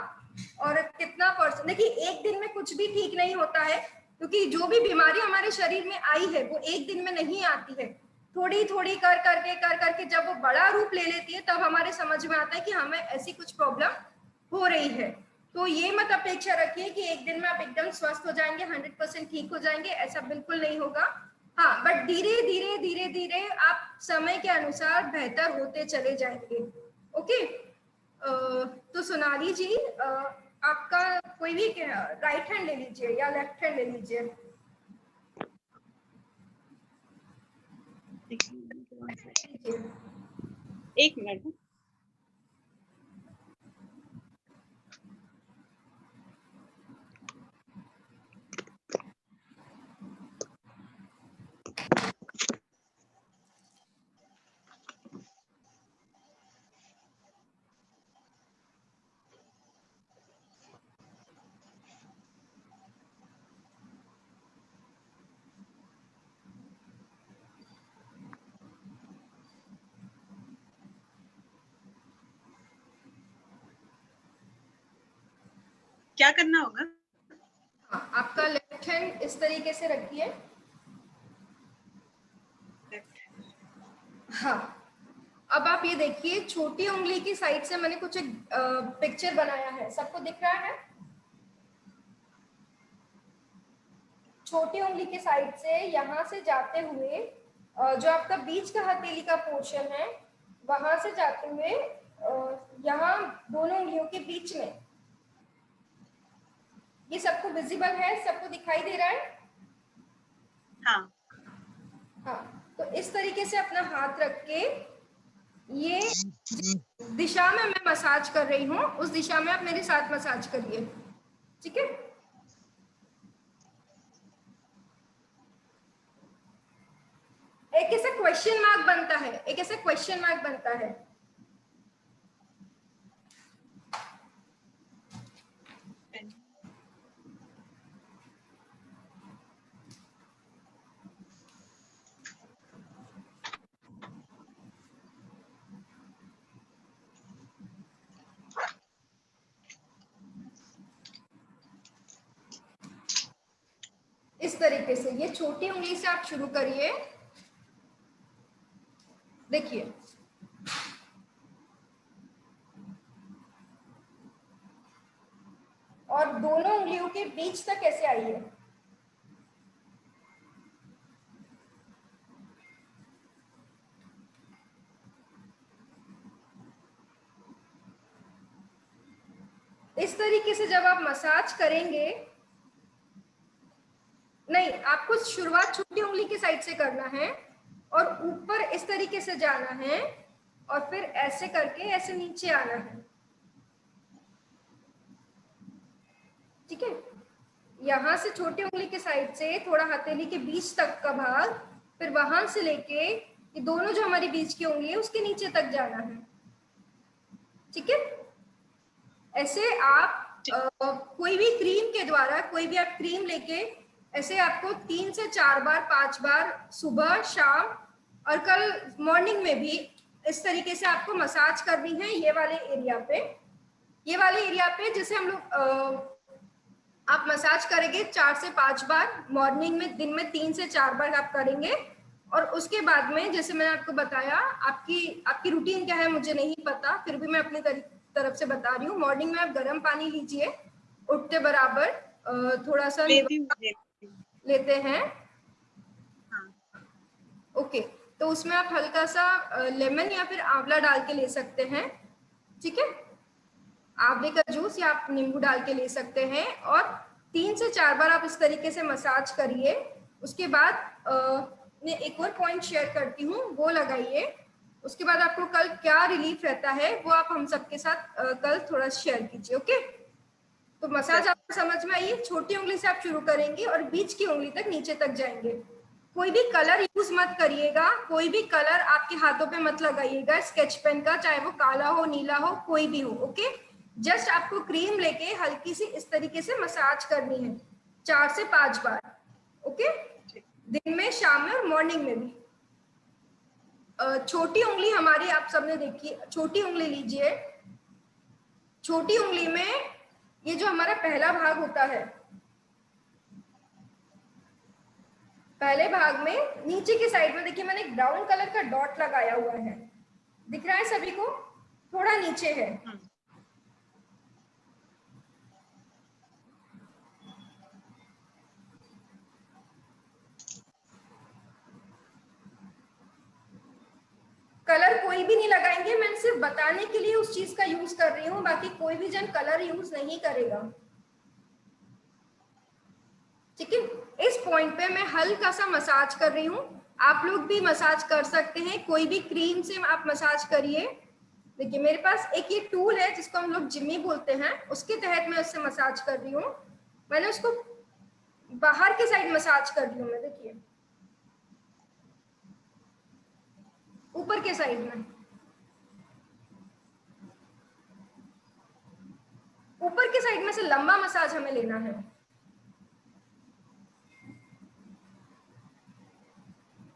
और कितना %। देखिए, एक दिन में कुछ भी ठीक नहीं होता है, क्योंकि जो भी बीमारी हमारे शरीर में आई है वो एक दिन में नहीं आती है। थोड़ी थोड़ी कर करके जब वो बड़ा रूप ले लेती है, तब हमारे समझ में आता है कि हमें ऐसी कुछ प्रॉब्लम हो रही है। तो ये मत अपेक्षा रखिए कि एक दिन में आप एकदम स्वस्थ हो जाएंगे, 100% ठीक हो जाएंगे, ऐसा बिल्कुल नहीं होगा। हाँ, बट धीरे धीरे धीरे धीरे आप समय के अनुसार बेहतर होते चले जाएंगे। ओके। तो सोनाली जी, आपका कोई भी राइट हैंड ले लीजिए या लेफ्ट हैंड ले लीजिए। एक मिनट। क्या करना होगा? हाँ, आपका लेफ्ट हैंड इस तरीके से रखिए। हाँ, अब आप ये देखिए, छोटी उंगली की साइड से मैंने कुछ एक पिक्चर बनाया है, सबको दिख रहा है? छोटी उंगली की साइड से यहाँ से जाते हुए जो आपका बीच का हथेली का पोर्शन है, वहां से जाते हुए यहाँ दोनों उंगलियों के बीच में, ये सबको विजिबल है? सबको दिखाई दे रहा है? हाँ। हाँ, तो इस तरीके से अपना हाथ रख के, ये दिशा में मैं मसाज कर रही हूँ, उस दिशा में आप मेरे साथ मसाज करिए। ठीक है? एक ऐसा क्वेश्चन मार्क बनता है, एक ऐसा क्वेश्चन मार्क बनता है। इस तरीके से ये छोटी उंगली से आप शुरू करिए। देखिए, और दोनों उंगलियों के बीच तक ऐसे आइए। इस तरीके से जब आप मसाज करेंगे, नहीं, आपको शुरुआत छोटी उंगली की साइड से करना है और ऊपर इस तरीके से जाना है और फिर ऐसे करके ऐसे नीचे आना है। ठीक है? यहां से छोटी उंगली के साइड से थोड़ा हथेली के बीच तक का भाग, फिर वहां से लेके ये दोनों जो हमारी बीच की उंगली है उसके नीचे तक जाना है। ठीक है? ऐसे आप कोई भी क्रीम के द्वारा, कोई भी आप क्रीम लेके ऐसे आपको 3 से 4 बार 5 बार सुबह शाम और कल मॉर्निंग में भी इस तरीके से आपको मसाज करनी है, ये वाले एरिया पे। ये वाले एरिया पे जैसे हम लोग आप मसाज करेंगे 4 से 5 बार मॉर्निंग में, दिन में 3 से 4 बार आप करेंगे। और उसके बाद में जैसे मैंने आपको बताया, आपकी रूटीन क्या है मुझे नहीं पता, फिर भी मैं अपनी तरफ से बता रही हूँ। मॉर्निंग में आप गर्म पानी लीजिए, उठते बराबर थोड़ा सा लेती हूँ। लेते हैं। हाँ। ओके, तो उसमें आप हल्का सा लेमन या फिर आंवला डाल के ले सकते हैं, ठीक है, आंवले का जूस या आप नींबू डाल के ले सकते हैं। और 3 से 4 बार आप इस तरीके से मसाज करिए। उसके बाद मैं एक और पॉइंट शेयर करती हूँ, वो लगाइए। उसके बाद आपको कल क्या रिलीफ रहता है वो आप हम सबके साथ कल थोड़ा शेयर कीजिए। ओके, तो मसाज आपको समझ में आई। छोटी उंगली से आप शुरू करेंगे और बीच की उंगली तक नीचे तक जाएंगे। कोई भी कलर यूज मत करिएगा, कोई भी कलर आपके हाथों पे मत लगाइएगा स्केच पेन का, चाहे वो काला हो, नीला हो, कोई भी हो। ओके, जस्ट आपको क्रीम लेके हल्की सी इस तरीके से मसाज करनी है 4 से 5 बार। ओके, दिन में, शाम में और मॉर्निंग में भी। छोटी उंगली हमारी आप सबने देखी, छोटी उंगली लीजिए। छोटी उंगली में ये जो हमारा पहला भाग होता है, पहले भाग में नीचे की साइड में देखिए मैंने एक ब्राउन कलर का डॉट लगाया हुआ है, दिख रहा है सभी को? थोड़ा नीचे है। कलर कोई भी नहीं लगाएंगे, मैं सिर्फ बताने के लिए उस चीज का यूज कर रही हूँ, बाकी कोई भी जन कलर यूज नहीं करेगा, ठीक है। इस पॉइंट पे मैं हल्का सा मसाज कर रही हूँ, आप लोग भी मसाज कर सकते हैं, कोई भी क्रीम से आप मसाज करिए। देखिए मेरे पास एक ये टूल है जिसको हम लोग जिम्मी बोलते हैं, उसके तहत मैं उससे मसाज कर रही हूँ। मैंने उसको बाहर के साइड मसाज कर रही हूँ मैं, देखिए ऊपर के साइड में, ऊपर के साइड में से लंबा मसाज हमें लेना है।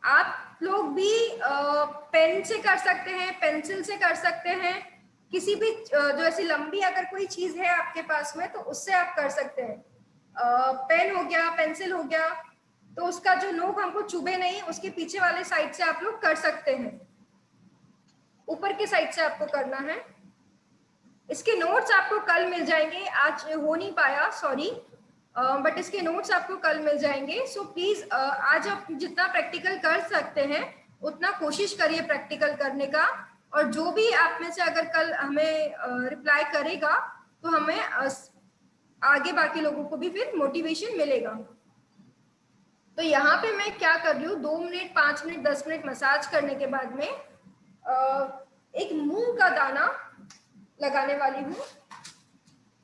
आप लोग भी पेन से कर सकते हैं, पेंसिल से कर सकते हैं, किसी भी जो ऐसी लंबी अगर कोई चीज है आपके पास में तो उससे आप कर सकते हैं। पेन हो गया, पेंसिल हो गया, तो उसका जो नोक हमको चुभे नहीं, उसके पीछे वाले साइड से आप लोग कर सकते हैं। ऊपर के साइड से आपको करना है। इसके नोट्स आपको कल मिल जाएंगे, आज हो नहीं पाया, सॉरी, बट इसके नोट्स आपको कल मिल जाएंगे। सो प्लीज आज आप जितना प्रैक्टिकल कर सकते हैं उतना कोशिश करिए प्रैक्टिकल करने का। और जो भी आप में से अगर कल हमें रिप्लाई करेगा तो हमें आगे बाकी लोगों को भी फिर मोटिवेशन मिलेगा। तो यहाँ पे मैं क्या कर रही हूँ, 2 मिनट, 5 मिनट, 10 मिनट मसाज करने के बाद में एक मूंग का दाना लगाने वाली हूँ।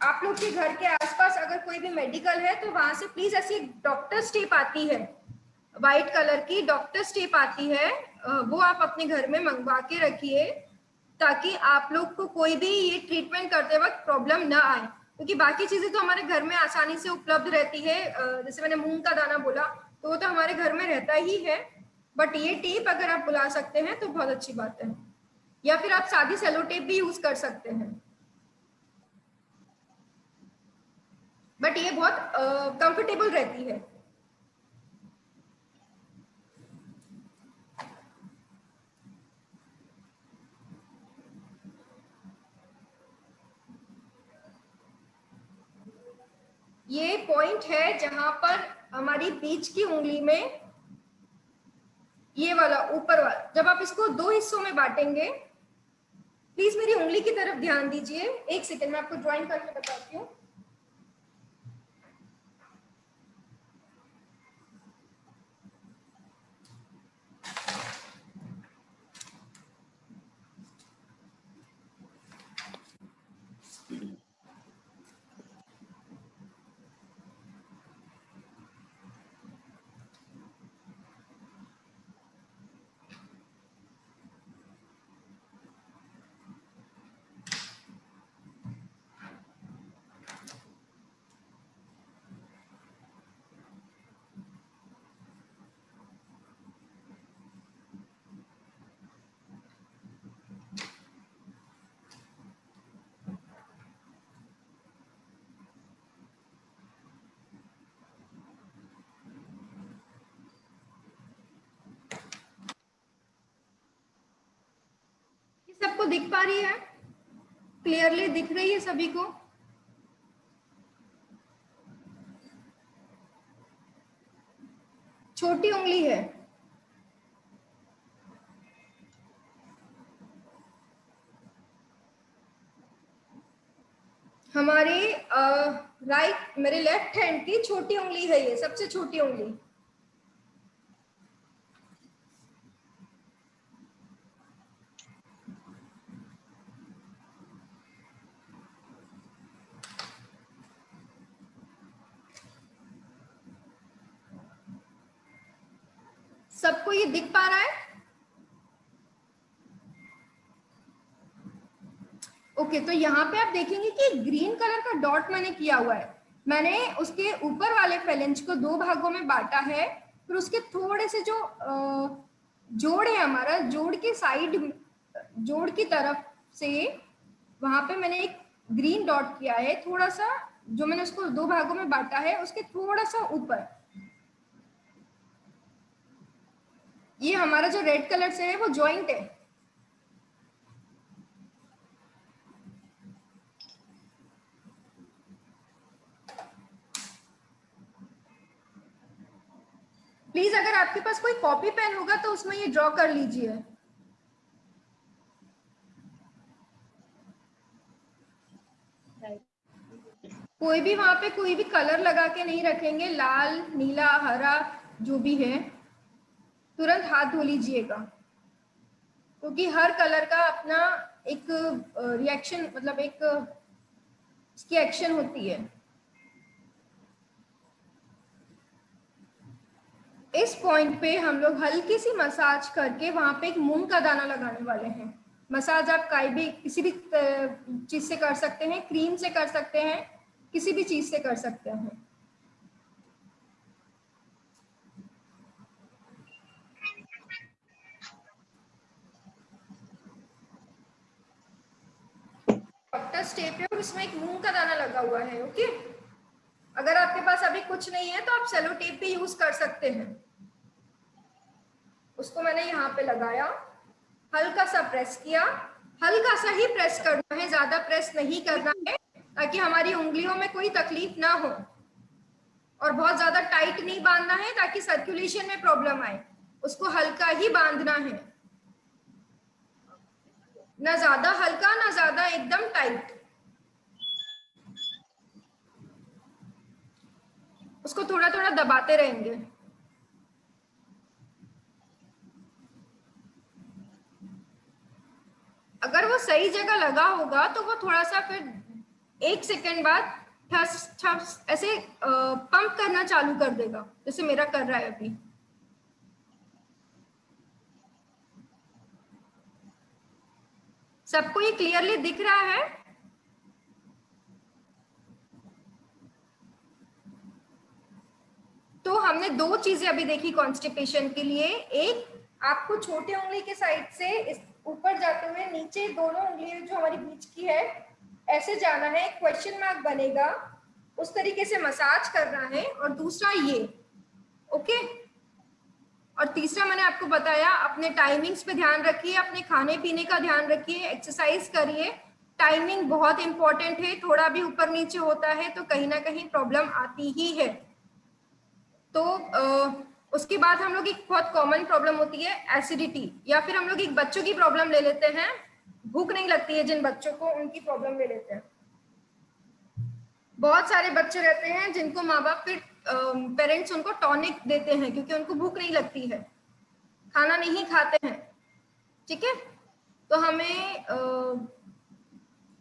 आप लोग के घर के आसपास अगर कोई भी मेडिकल है तो वहां से प्लीज ऐसी डॉक्टर स्टेप आती है, व्हाइट कलर की डॉक्टर स्टेप आती है, वो आप अपने घर में मंगवा के रखिए, ताकि आप लोग को कोई भी ये ट्रीटमेंट करते वक्त प्रॉब्लम ना आए। क्योंकि बाकी चीजें तो हमारे घर में आसानी से उपलब्ध रहती है, जैसे मैंने मूंग का दाना बोला तो वो तो हमारे घर में रहता ही है, बट ये टेप अगर आप बुला सकते हैं तो बहुत अच्छी बात है, या फिर आप सादी सेलो टेप भी यूज कर सकते हैं। बट ये बहुत कंफर्टेबल रहती है। ये पॉइंट है जहां पर हमारी बीच की उंगली में, ये वाला ऊपर वाला, जब आप इसको 2 हिस्सों में बांटेंगे, प्लीज मेरी उंगली की तरफ ध्यान दीजिए। एक सेकेंड मैं आपको ड्राइंग करके बताती हूँ। सबको दिख पा रही है? क्लियरली दिख रही है सभी को? छोटी उंगली है, हमारे राइट, मेरे लेफ्ट हैंड की छोटी उंगली है, ये सबसे छोटी उंगली। सबको ये दिख पा रहा है? ओके, तो यहाँ पे आप देखेंगे कि ग्रीन कलर का डॉट मैंने किया हुआ है। मैंने उसके ऊपर वाले फेलेंज को 2 भागों में बांटा है, फिर उसके थोड़े से जो जोड़ है हमारा, जोड़ के साइड, जोड़ की तरफ से वहां पे मैंने एक ग्रीन डॉट किया है, थोड़ा सा, जो मैंने उसको 2 भागों में बांटा है उसके थोड़ा सा ऊपर। ये हमारा जो रेड कलर से है वो जॉइंट है। प्लीज अगर आपके पास कोई कॉपी पेन होगा तो उसमें ये ड्रॉ कर लीजिए। कोई भी वहां पे कोई भी कलर लगा के नहीं रखेंगे, लाल, नीला, हरा जो भी है, तुरंत हाथ धो लीजिएगा, क्योंकि हर कलर का अपना एक रिएक्शन, मतलब एक इसकी एक्शन होती है। इस पॉइंट पे हम लोग हल्की सी मसाज करके वहां पे एक मूंग का दाना लगाने वाले हैं। मसाज आप कोई भी किसी भी चीज से कर सकते हैं, क्रीम से कर सकते हैं, किसी भी चीज से कर सकते हैं। डॉक्टर स्टेप है और उसमें एक मूंग का दाना लगा हुआ है। ओके, अगर आपके पास अभी कुछ नहीं है तो आप सेलो टेप भी यूज कर सकते हैं। उसको मैंने यहाँ पे लगाया, हल्का सा प्रेस किया, हल्का सा ही प्रेस करना है, ज्यादा प्रेस नहीं करना है, ताकि हमारी उंगलियों में कोई तकलीफ ना हो, और बहुत ज्यादा टाइट नहीं बांधना है ताकि सर्कुलेशन में प्रॉब्लम आए। उसको हल्का ही बांधना है, ना ज्यादा हल्का ना ज्यादा एकदम टाइट। उसको थोड़ा थोड़ा दबाते रहेंगे। अगर वो सही जगह लगा होगा तो वो थोड़ा सा फिर 1 सेकेंड बाद ठस ठस ऐसे पंप करना चालू कर देगा, जैसे मेरा कर रहा है अभी। सबको ये क्लियरली दिख रहा है? तो हमने 2 चीजें अभी देखी कॉन्स्टिपेशन के लिए। एक, आपको छोटे उंगली के साइड से इस ऊपर जाते हुए नीचे दोनों उंगलियां जो हमारी बीच की है ऐसे जाना है, क्वेश्चन मार्क बनेगा, उस तरीके से मसाज करना है। और दूसरा ये, ओके। और तीसरा मैंने आपको बताया, अपने टाइमिंग्स पे ध्यान रखिए, अपने खाने पीने का ध्यान रखिए, एक्सरसाइज करिए। टाइमिंग बहुत इंपॉर्टेंट है, थोड़ा भी ऊपर नीचे होता है तो कहीं ना कहीं प्रॉब्लम आती ही है। तो उसके बाद हम लोग एक बहुत कॉमन प्रॉब्लम होती है एसिडिटी, या फिर हम लोग एक बच्चों की प्रॉब्लम ले लेते हैं, भूख नहीं लगती है जिन बच्चों को, उनकी प्रॉब्लम ले लेते हैं। बहुत सारे बच्चे रहते हैं जिनको माँ बाप फिर पेरेंट्स उनको टॉनिक देते हैं क्योंकि उनको भूख नहीं लगती है, खाना नहीं खाते हैं, ठीक है। तो हमें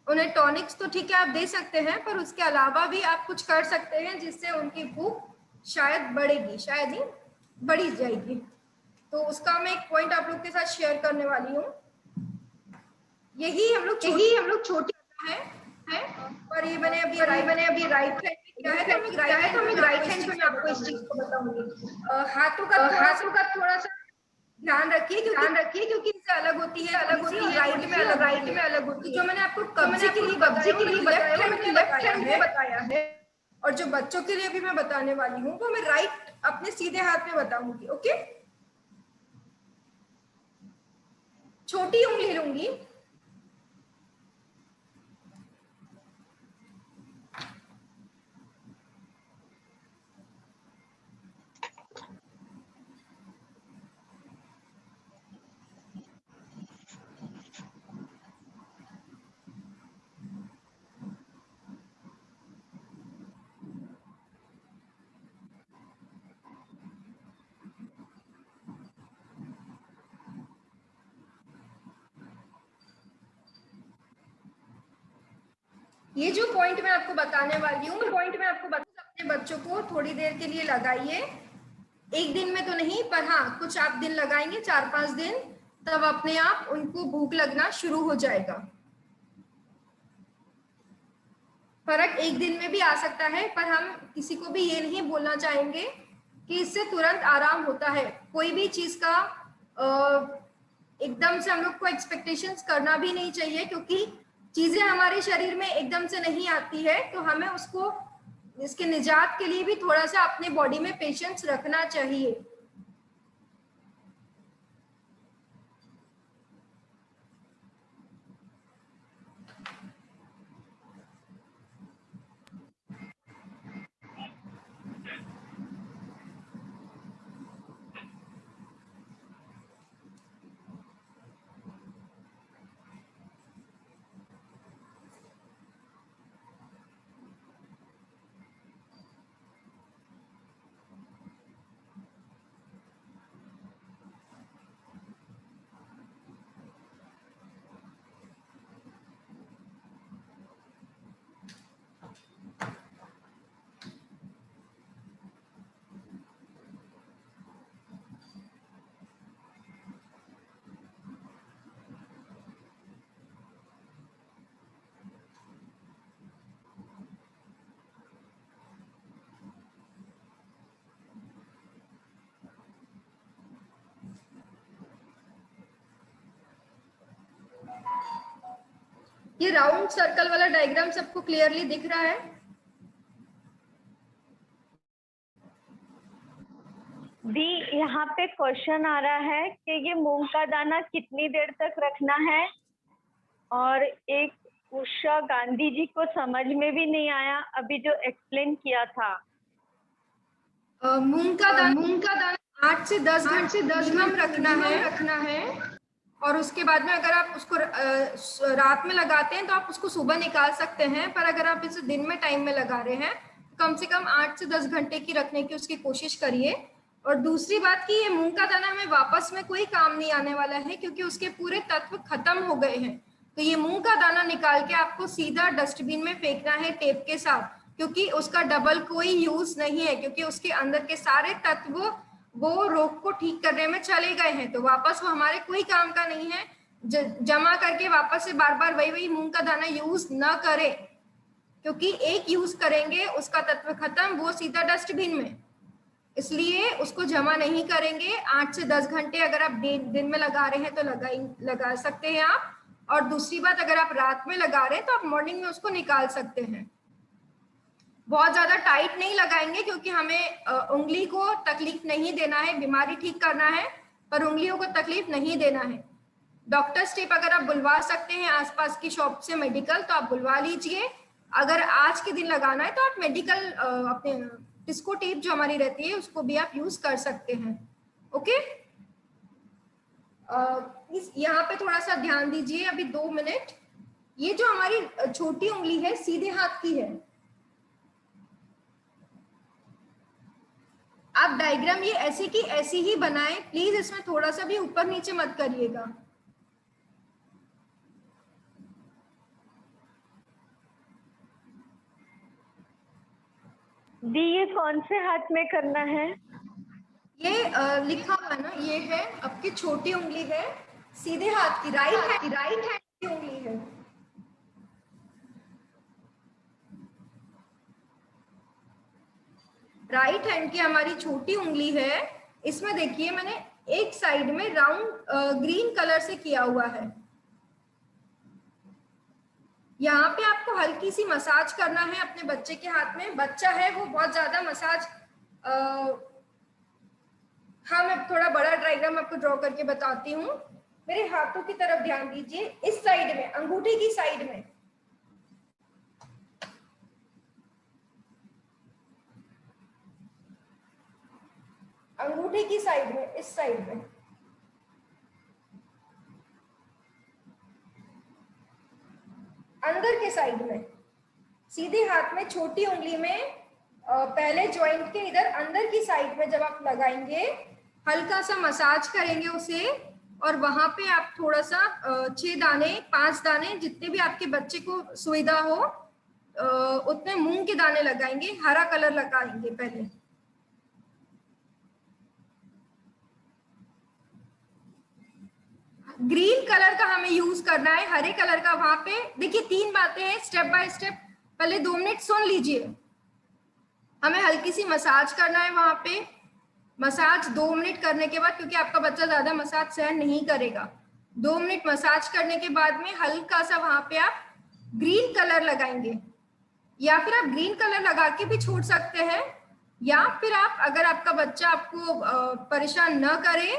उन्हें टॉनिक्स तो ठीक है आप दे सकते हैं, पर उसके अलावा भी आप कुछ कर सकते हैं जिससे उनकी भूख शायद बढ़ेगी, शायद ही बढ़ी जाएगी। तो उसका मैं एक पॉइंट आप लोग के साथ शेयर करने वाली हूँ। यही हम लोग छोटे है। और ये मैंने अभी राइट हैंड किया है, तो मैं राइट हैंड में आपको इस चीज को बताऊंगी। हाथों का थोड़ा सा ध्यान रखिए, क्योंकि इससे अलग होती है, राइट में अलग होती है। जो मैंने आपको कब्जे के लिए लेफ्ट हैंड में बताया है, और जो बच्चों के लिए भी मैं बताने वाली हूँ वो मैं राइट अपने सीधे हाथ में बताऊंगी। ओके, छोटी उंगली लूंगी, ये जो पॉइंट मैं आपको बताने वाली हूँ, अपने बच्चों को थोड़ी देर के लिए लगाइए, एक दिन में तो नहीं, पर हाँ कुछ आप दिन लगाएंगे, 4-5 दिन, तब अपने आप उनको भूख लगना शुरू हो जाएगा। फर्क एक दिन में भी आ सकता है, पर हम किसी को भी ये नहीं बोलना चाहेंगे कि इससे तुरंत आराम होता है। कोई भी चीज का एकदम से हम लोग को एक्सपेक्टेशंस करना भी नहीं चाहिए, क्योंकि चीजें हमारे शरीर में एकदम से नहीं आती है, तो हमें उसको, इसके निजात के लिए भी थोड़ा सा अपने बॉडी में पेशेंस रखना चाहिए। ये राउंड सर्कल वाला डायग्राम सबको क्लियरली दिख रहा है? दी, यहाँ पे क्वेश्चन आ रहा है कि ये मूंग का दाना कितनी देर तक रखना है, और एक उषा गांधी जी को समझ में भी नहीं आया अभी जो एक्सप्लेन किया था। मूंग का दाना 8 से 10 घंटे मिनिमम रखना है, और उसके बाद में अगर आप उसको रात में लगाते हैं तो आप उसको सुबह निकाल सकते हैं, पर अगर आप इसे दिन में टाइम में लगा रहे हैं, कम से कम 8 से 10 घंटे की रखने की उसकी कोशिश करिए। और दूसरी बात कि ये मूंग का दाना हमें वापस में कोई काम नहीं आने वाला है, क्योंकि उसके पूरे तत्व खत्म हो गए हैं। तो ये मूंग का दाना निकाल के आपको सीधा डस्टबिन में फेंकना है टेप के साथ, क्योंकि उसका डबल कोई यूज नहीं है, क्योंकि उसके अंदर के सारे तत्व वो रोग को ठीक करने में चले गए हैं, तो वापस वो हमारे कोई काम का नहीं है। जमा करके वापस से बार बार वही मूंग का दाना यूज न करें, क्योंकि एक यूज करेंगे उसका तत्व खत्म, वो सीधा डस्टबिन में, इसलिए उसको जमा नहीं करेंगे। 8 से 10 घंटे अगर आप दिन में लगा रहे हैं तो लगा सकते हैं आप, और दूसरी बात अगर आप रात में लगा रहे हैं तो आप मॉर्निंग में उसको निकाल सकते हैं। बहुत ज्यादा टाइट नहीं लगाएंगे, क्योंकि हमें उंगली को तकलीफ नहीं देना है, बीमारी ठीक करना है, पर उंगलियों को तकलीफ नहीं देना है। डॉक्टर स्टेप अगर आप बुलवा सकते हैं आसपास की शॉप से मेडिकल, तो आप बुलवा लीजिए। अगर आज के दिन लगाना है तो आप मेडिकल अपने डिस्को टेप जो हमारी रहती है उसको भी आप यूज कर सकते हैं। ओके, यहाँ पे थोड़ा सा ध्यान दीजिए अभी 2 मिनट। ये जो हमारी छोटी उंगली है सीधे हाथ की है, आप डायग्राम ये ऐसे की ऐसी ही बनाएं, प्लीज इसमें थोड़ा सा भी ऊपर नीचे मत करिएगा। दी, ये कौन से हाथ में करना है? ये लिखा हुआ है ना, ये है आपकी छोटी उंगली है सीधे हाथ की, राइट हैंड की उंगली है। राइट हैंड की हमारी छोटी उंगली है। इसमें देखिए मैंने एक साइड में राउंड ग्रीन कलर से किया हुआ है। यहाँ पे आपको हल्की सी मसाज करना है अपने बच्चे के हाथ में। बच्चा है वो बहुत ज्यादा मसाज, हाँ मैं थोड़ा बड़ा डायग्राम आपको ड्रॉ करके बताती हूँ। मेरे हाथों की तरफ ध्यान दीजिए, इस साइड में, अंगूठे की साइड में, अंगूठे की साइड में, इस साइड में, अंदर के साइड में, सीधे हाथ में छोटी उंगली में, पहले जॉइंट के इधर अंदर की साइड में जब आप लगाएंगे, हल्का सा मसाज करेंगे उसे, और वहां पे आप थोड़ा सा 6 दाने 5 दाने जितने भी आपके बच्चे को सुविधा हो उतने मूंग के दाने लगाएंगे, हरा कलर लगाएंगे पहले। ग्रीन कलर का हमें यूज करना है, हरे कलर का वहां पे देखिए 3 बातें हैं, स्टेप बाय स्टेप। पहले 2 मिनट सुन लीजिए। हमें हल्की सी मसाज करना है वहां पे। मसाज 2 मिनट करने के बाद, क्योंकि आपका बच्चा ज्यादा मसाज सहन नहीं करेगा, 2 मिनट मसाज करने के बाद में हल्का सा वहां पे आप ग्रीन कलर लगाएंगे, या फिर आप ग्रीन कलर लगा के भी छोड़ सकते हैं, या फिर आप, अगर आपका बच्चा आपको परेशान न करे,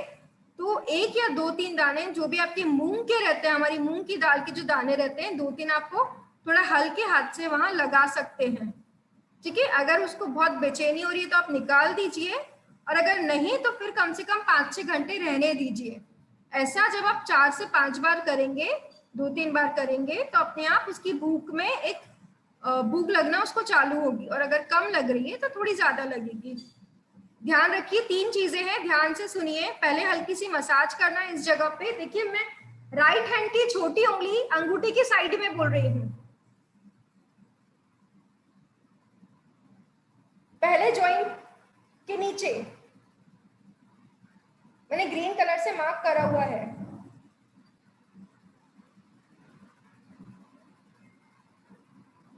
तो 1 या 2-3 दाने जो भी आपके मूंग के रहते हैं, हमारी मूंग की दाल के जो दाने रहते हैं, 2-3 आपको थोड़ा हल्के हाथ से वहां लगा सकते हैं। ठीक है, अगर उसको बहुत बेचैनी हो रही है तो आप निकाल दीजिए, और अगर नहीं तो फिर कम से कम 5-6 घंटे रहने दीजिए। ऐसा जब आप 4 से 5 बार करेंगे, 2-3 बार करेंगे, तो अपने आप उसकी भूख में एक भूख लगना उसको चालू होगी, और अगर कम लग रही है तो थोड़ी ज्यादा लगेगी। ध्यान रखिए 3 चीजें हैं, ध्यान से सुनिए। पहले हल्की सी मसाज करना है इस जगह पे। देखिए मैं राइट हैंड की छोटी उंगली अंगूठी के साइड में बोल रही हूँ। पहले जॉइंट के नीचे मैंने ग्रीन कलर से मार्क करा हुआ है।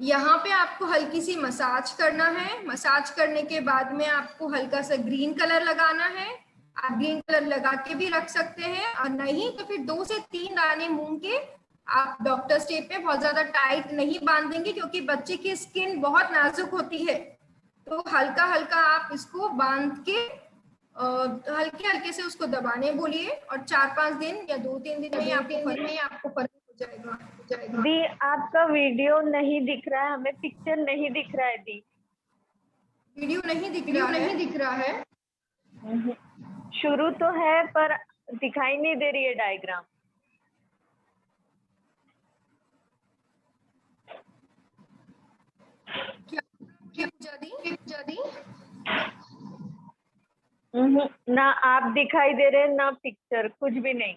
यहाँ पे आपको हल्की सी मसाज करना है। मसाज करने के बाद में आपको हल्का सा ग्रीन कलर लगाना है। आप ग्रीन कलर लगा के भी रख सकते हैं, और नहीं तो फिर 2 से 3 दाने मूंग के आप डॉक्टर्स टेप पे बहुत ज्यादा टाइट नहीं बांधेंगे, क्योंकि बच्चे की स्किन बहुत नाजुक होती है। तो हल्का हल्का आप इसको बांध के हल्के हल्के से उसको दबाने बोलिए, और 4-5 दिन या 2-3 दिन में आपको फर्क हो जाएगा। दी आपका वीडियो नहीं दिख रहा है, हमें पिक्चर नहीं दिख रहा है दी। वीडियो नहीं दिख रहा है। शुरू तो है पर दिखाई नहीं दे रही है डायग्राम। क्या पूजा दी? ना आप दिखाई दे रहे ना पिक्चर, कुछ भी नहीं।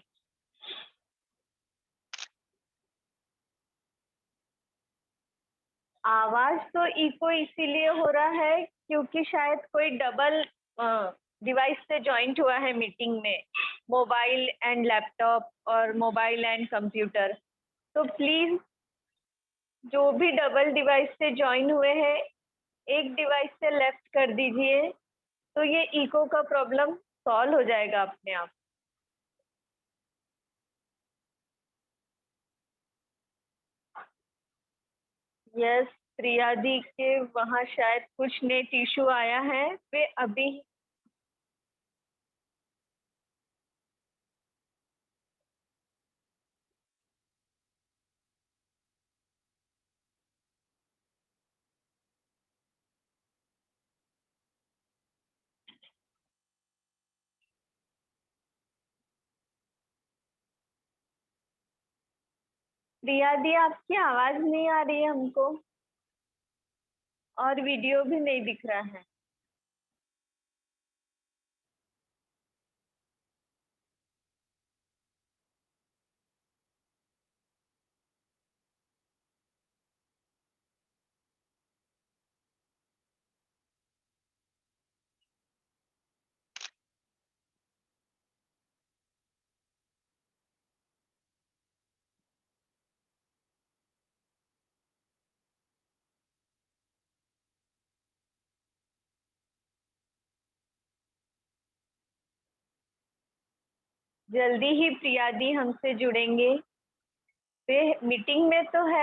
आवाज तो इको इसीलिए हो रहा है क्योंकि शायद कोई डबल डिवाइस से ज्वाइंट हुआ है मीटिंग में, मोबाइल एंड लैपटॉप और मोबाइल एंड कंप्यूटर। तो प्लीज जो भी डबल डिवाइस से ज्वाइन हुए हैं, एक डिवाइस से लेफ्ट कर दीजिए, तो ये इको का प्रॉब्लम सॉल्व हो जाएगा अपने आप। यस, प्रिया दी के वहाँ शायद कुछ नेट इशू आया है, वे अभी प्रिया दी आपकी आवाज नहीं आ रही है हमको, और वीडियो भी नहीं दिख रहा है। जल्दी ही प्रिया दी हमसे जुड़ेंगे। वे मीटिंग में तो है।